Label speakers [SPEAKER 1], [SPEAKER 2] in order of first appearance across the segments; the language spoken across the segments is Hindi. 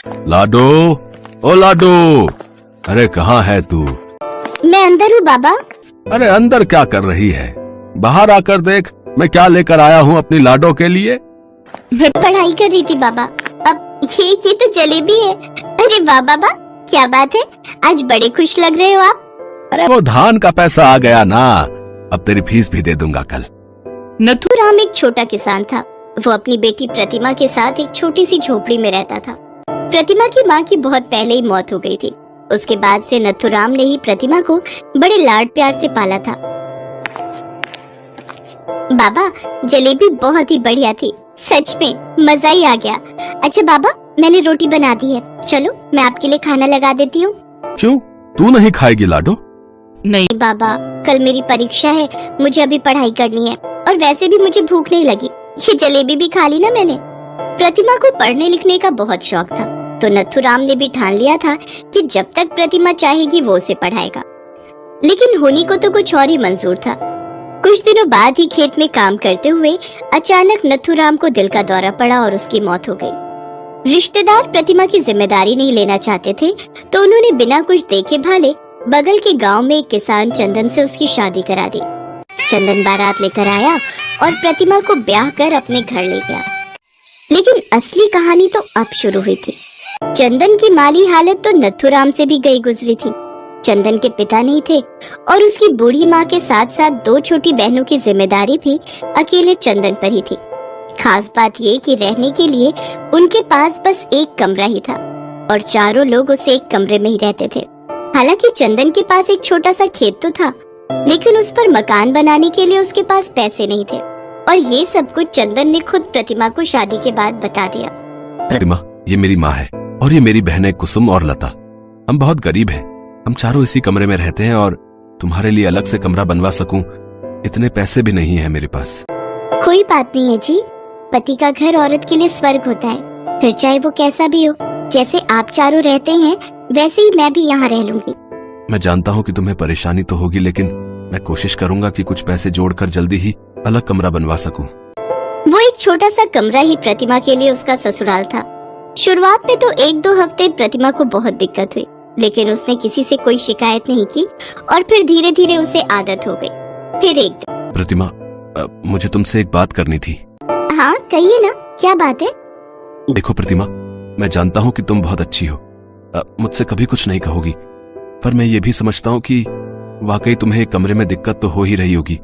[SPEAKER 1] लाडो, ओ लाडो, अरे कहाँ है तू?
[SPEAKER 2] मैं अंदर हूँ बाबा।
[SPEAKER 1] अरे अंदर क्या कर रही है? बाहर आकर देख मैं क्या लेकर आया हूँ अपनी लाडो के लिए।
[SPEAKER 2] मैं पढ़ाई कर रही थी बाबा। अब ये तो जलेबी है। अरे वाह बाबा, क्या बात है, आज बड़े खुश लग रहे हो आप।
[SPEAKER 1] अरे वो धान का पैसा आ गया ना, अब तेरी फीस भी दे दूंगा कल।
[SPEAKER 2] नथुराम एक छोटा किसान था। वो अपनी बेटी प्रतिमा के साथ एक छोटी सी झोपड़ी में रहता था। प्रतिमा की माँ की बहुत पहले ही मौत हो गई थी। उसके बाद से नथुराम ने ही प्रतिमा को बड़े लाड प्यार से पाला था। बाबा, जलेबी बहुत ही बढ़िया थी, सच में मजा ही आ गया। अच्छा बाबा, मैंने रोटी बना दी है, चलो मैं आपके लिए खाना लगा देती हूँ।
[SPEAKER 1] क्यों, तू नहीं खाएगी लाडो?
[SPEAKER 2] नहीं बाबा, कल मेरी परीक्षा है, मुझे अभी पढ़ाई करनी है और वैसे भी मुझे भूख नहीं लगी। ये जलेबी भी खा ली ना मैंने। प्रतिमा को पढ़ने लिखने का बहुत शौक था, तो नथुराम ने भी ठान लिया था कि जब तक प्रतिमा चाहेगी वो उसे पढ़ाएगा। लेकिन होनी को तो कुछ और ही मंजूर था। कुछ दिनों बाद ही खेत में काम करते हुए अचानक नथुराम को दिल का दौरा पड़ा और उसकी मौत हो गई। रिश्तेदार प्रतिमा की जिम्मेदारी नहीं लेना चाहते थे, तो उन्होंने बिना कुछ देखे भाले बगल के गांव में एक किसान चंदन से उसकी शादी करा दी। चंदन बारात लेकर आया और प्रतिमा को ब्याह कर अपने घर ले गया। लेकिन असली कहानी तो अब शुरू हुई थी। चंदन की माली हालत तो नथुराम से भी गई गुजरी थी। चंदन के पिता नहीं थे और उसकी बूढ़ी माँ के साथ साथ दो छोटी बहनों की जिम्मेदारी भी अकेले चंदन पर ही थी। खास बात ये कि रहने के लिए उनके पास बस एक कमरा ही था और चारों लोग उस एक कमरे में ही रहते थे। हालांकि चंदन के पास एक छोटा सा खेत तो था, लेकिन उस पर मकान बनाने के लिए उसके पास पैसे नहीं थे। और ये सब कुछ चंदन ने खुद प्रतिमा को शादी के बाद बता दिया।
[SPEAKER 1] प्रतिमा, ये मेरी माँ है और ये मेरी बहनें कुसुम और लता। हम बहुत गरीब हैं, हम चारों इसी कमरे में रहते हैं और तुम्हारे लिए अलग से कमरा बनवा सकूं इतने पैसे भी नहीं है मेरे पास।
[SPEAKER 2] कोई बात नहीं है जी, पति का घर औरत के लिए स्वर्ग होता है, फिर चाहे वो कैसा भी हो। जैसे आप चारों रहते हैं वैसे ही मैं भी यहाँ रह लूंगी।
[SPEAKER 1] मैं जानता हूँ कि तुम्हें परेशानी तो होगी, लेकिन मैं कोशिश करूंगा कि कुछ पैसे जोड़कर जल्दी ही अलग कमरा बनवा सकूं।
[SPEAKER 2] वो एक छोटा सा कमरा ही प्रतिमा के लिए उसका ससुराल था। शुरुआत में तो 1-2 हफ्ते प्रतिमा को बहुत दिक्कत हुई, लेकिन उसने किसी से कोई शिकायत नहीं की और फिर धीरे धीरे उसे आदत हो गई। फिर एक दिन,
[SPEAKER 1] प्रतिमा, मुझे तुमसे एक बात करनी थी।
[SPEAKER 2] हाँ कहिए ना, क्या बात है?
[SPEAKER 1] देखो प्रतिमा, मैं जानता हूँ कि तुम बहुत अच्छी हो, मुझसे कभी कुछ नहीं कहोगी, पर मैं ये भी समझता हूँ कि वाकई तुम्हें एक कमरे में दिक्कत तो हो ही रही होगी।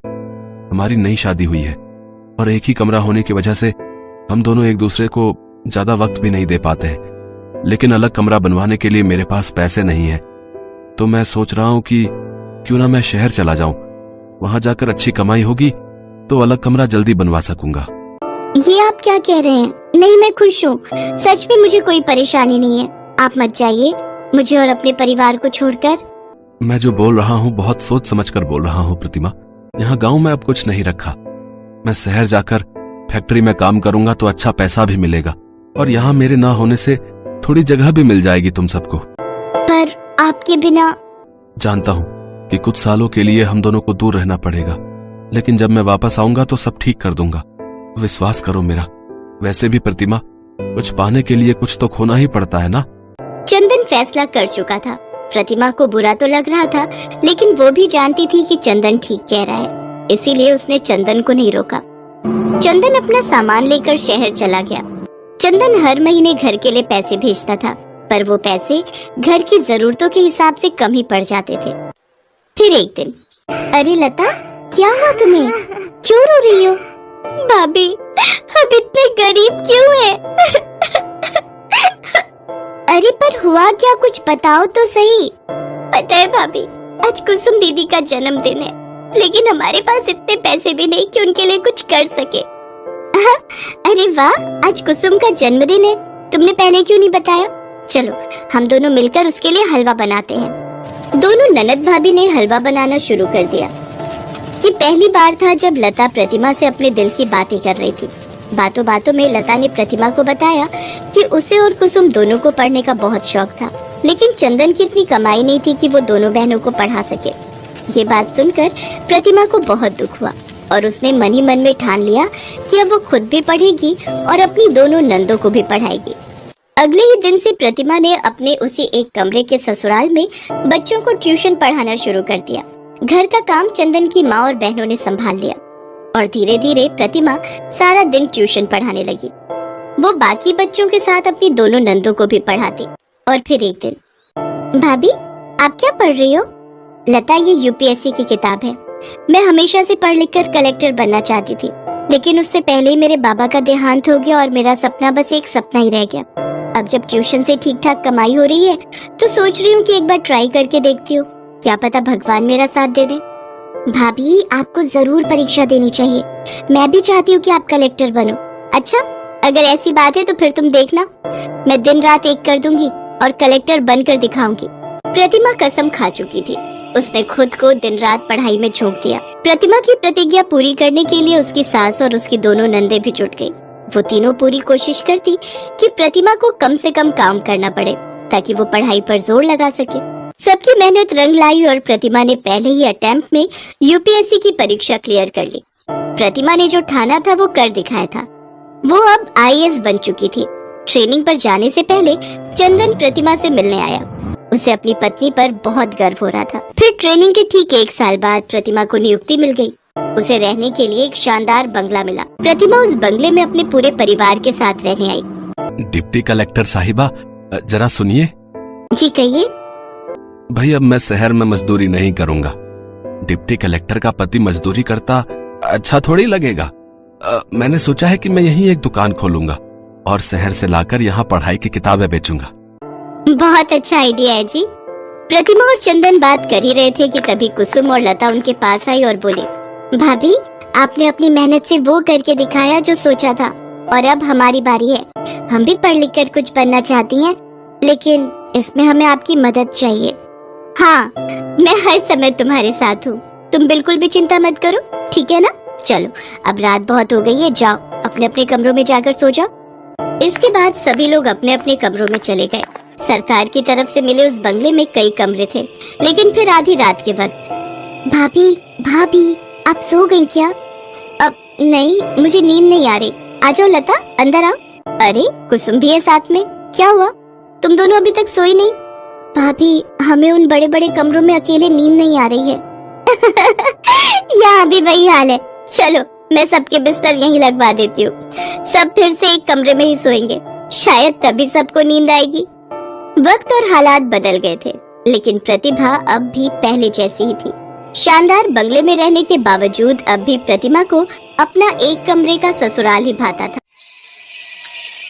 [SPEAKER 1] हमारी नई शादी हुई है और एक ही कमरा होने की वजह से हम दोनों एक दूसरे को ज्यादा वक्त भी नहीं दे पाते हैं। लेकिन अलग कमरा बनवाने के लिए मेरे पास पैसे नहीं है, तो मैं सोच रहा हूँ कि क्यों ना मैं शहर चला जाऊं, वहां जाकर अच्छी कमाई होगी तो अलग कमरा जल्दी बनवा सकूंगा।
[SPEAKER 2] ये आप क्या कह रहे हैं? नहीं, मैं खुश हूँ, सच में मुझे कोई परेशानी नहीं है। आप मत जाइए मुझे और अपने परिवार को छोड़कर।
[SPEAKER 1] मैं जो बोल रहा हूँ बहुत सोच समझ कर बोल रहा हूँ प्रतिमा। यहाँ गांव में अब कुछ नहीं रखा, मैं शहर जाकर फैक्ट्री में काम करूंगा तो अच्छा पैसा भी मिलेगा और यहाँ मेरे ना होने से थोड़ी जगह भी मिल जाएगी तुम सबको।
[SPEAKER 2] पर आपके बिना।
[SPEAKER 1] जानता हूँ कि कुछ सालों के लिए हम दोनों को दूर रहना पड़ेगा, लेकिन जब मैं वापस आऊंगा तो सब ठीक कर दूंगा, विश्वास करो मेरा। वैसे भी प्रतिमा, कुछ पाने के लिए कुछ तो खोना ही पड़ता है ना।
[SPEAKER 2] चंदन फैसला कर चुका था। प्रतिमा को बुरा तो लग रहा था, लेकिन वो भी जानती थी कि चंदन ठीक कह रहा है, इसीलिए उसने चंदन को नहीं रोका। चंदन अपना सामान लेकर शहर चला गया। चंदन हर महीने घर के लिए पैसे भेजता था, पर वो पैसे घर की जरूरतों के हिसाब से कम ही पड़ जाते थे। फिर एक दिन, अरे लता, क्या हुआ तुम्हें? क्यों रो रही हो? भाभी, हम इतने गरीब क्यों हैं? अरे पर हुआ क्या, कुछ बताओ तो सही। पता है भाभी, आज कुसुम दीदी का जन्मदिन है, लेकिन हमारे पास इतने पैसे भी नहीं कि उनके लिए कुछ कर सके। अरे वाह, आज कुसुम का जन्मदिन है, तुमने पहले क्यों नहीं बताया? चलो हम दोनों मिलकर उसके लिए हलवा बनाते हैं। दोनों ननद भाभी ने हलवा बनाना शुरू कर दिया। ये पहली बार था जब लता प्रतिमा से अपने दिल की बातें कर रही थी। बातों बातों में लता ने प्रतिमा को बताया कि उसे और कुसुम दोनों को पढ़ने का बहुत शौक था, लेकिन चंदन की इतनी कमाई नहीं थी कि वो दोनों बहनों को पढ़ा सके। ये बात सुनकर प्रतिमा को बहुत दुख हुआ और उसने मन ही मन में ठान लिया कि अब वो खुद भी पढ़ेगी और अपनी दोनों नंदों को भी पढ़ाएगी। अगले ही दिन से प्रतिमा ने अपने उसी एक कमरे के ससुराल में बच्चों को ट्यूशन पढ़ाना शुरू कर दिया। घर का काम चंदन की माँ और बहनों ने संभाल लिया और धीरे धीरे प्रतिमा सारा दिन ट्यूशन पढ़ाने लगी। वो बाकी बच्चों के साथ अपनी दोनों नंदों को भी पढ़ाती। और फिर एक दिन, भाभी आप क्या पढ़ रही हो? लता, ये यूपीएससी की किताब है। मैं हमेशा से पढ़ लिख कर कलेक्टर बनना चाहती थी, लेकिन उससे पहले ही मेरे बाबा का देहांत हो गया और मेरा सपना बस एक सपना ही रह गया। अब जब ट्यूशन से ठीक ठाक कमाई हो रही है तो सोच रही हूँ कि एक बार ट्राई करके देखती हूँ, क्या पता भगवान मेरा साथ दे दे। भाभी आपको जरूर परीक्षा देनी चाहिए। मैं भी चाहती हूँ कि आप कलेक्टर बनो। अच्छा, अगर ऐसी बात है तो फिर तुम देखना, मैं दिन रात एक कर दूंगी और कलेक्टर बनकर दिखाऊंगी। प्रतिमा कसम खा चुकी थी। उसने खुद को दिन रात पढ़ाई में झोंक दिया। प्रतिमा की प्रतिज्ञा पूरी करने के लिए उसकी सास और उसकी दोनों नंदे भी जुट गई। वो तीनों पूरी कोशिश करती कि प्रतिमा को कम से कम काम करना पड़े ताकि वो पढ़ाई पर जोर लगा सके। सबकी मेहनत रंग लाई और प्रतिमा ने पहले ही अटेम्प्ट में यूपीएससी की परीक्षा क्लियर कर ली। प्रतिमा ने जो ठाना था वो कर दिखाया था। वो अब आईएएस बन चुकी थी। ट्रेनिंग पर जाने से पहले चंदन प्रतिमा से मिलने आया। उसे अपनी पत्नी पर बहुत गर्व हो रहा था। फिर ट्रेनिंग के ठीक 1 साल बाद प्रतिमा को नियुक्ति मिल गई। उसे रहने के लिए एक शानदार बंगला मिला। प्रतिमा उस बंगले में अपने पूरे परिवार के साथ रहने आई।
[SPEAKER 1] डिप्टी कलेक्टर साहिबा, जरा सुनिए।
[SPEAKER 2] जी कहिए।
[SPEAKER 1] भाई, अब मैं शहर में मजदूरी नहीं करूंगा। डिप्टी कलेक्टर का पति मजदूरी करता अच्छा थोड़ी लगेगा। मैंने सोचा है कि मैं यहीं एक दुकान खोलूंगा और शहर से लाकर यहाँ पढ़ाई की किताबें बेचूंगा।
[SPEAKER 2] बहुत अच्छा आइडिया है जी। प्रतिमा और चंदन बात कर ही रहे थे कि तभी कुसुम और लता उनके पास आई और बोले, भाभी आपने अपनी मेहनत से वो करके दिखाया जो सोचा था और अब हमारी बारी है। हम भी पढ़ लिख कर कुछ बनना चाहती हैं, लेकिन इसमें हमें आपकी मदद चाहिए। हाँ, मैं हर समय तुम्हारे साथ हूँ। तुम बिल्कुल भी चिंता मत करो, ठीक है ना? चलो, अब रात बहुत हो गई है, जाओ अपने अपने कमरों में जाकर सो जाओ। इसके बाद सभी लोग अपने अपने कमरों में चले गए। सरकार की तरफ से मिले उस बंगले में कई कमरे थे, लेकिन फिर आधी रात के वक्त, भाभी आप सो गई क्या? अब नहीं, मुझे नींद नहीं आ रही। आ जाओ लता, अंदर आओ। अरे कुसुम भी है साथ में, क्या हुआ? तुम दोनों अभी तक सोई नहीं? भाभी हमें उन बड़े बड़े कमरों में अकेले नींद नहीं आ रही है। यहाँ भी वही हाल है। चलो मैं सबके बिस्तर यहीं लगवा देती हूँ, सब फिर से एक कमरे में ही सोएंगे, शायद तभी सबको नींद आएगी। वक्त और हालात बदल गए थे, लेकिन प्रतिभा अब भी पहले जैसी ही थी। शानदार बंगले में रहने के बावजूद अब भी प्रतिमा को अपना एक कमरे का ससुराल ही भाता था।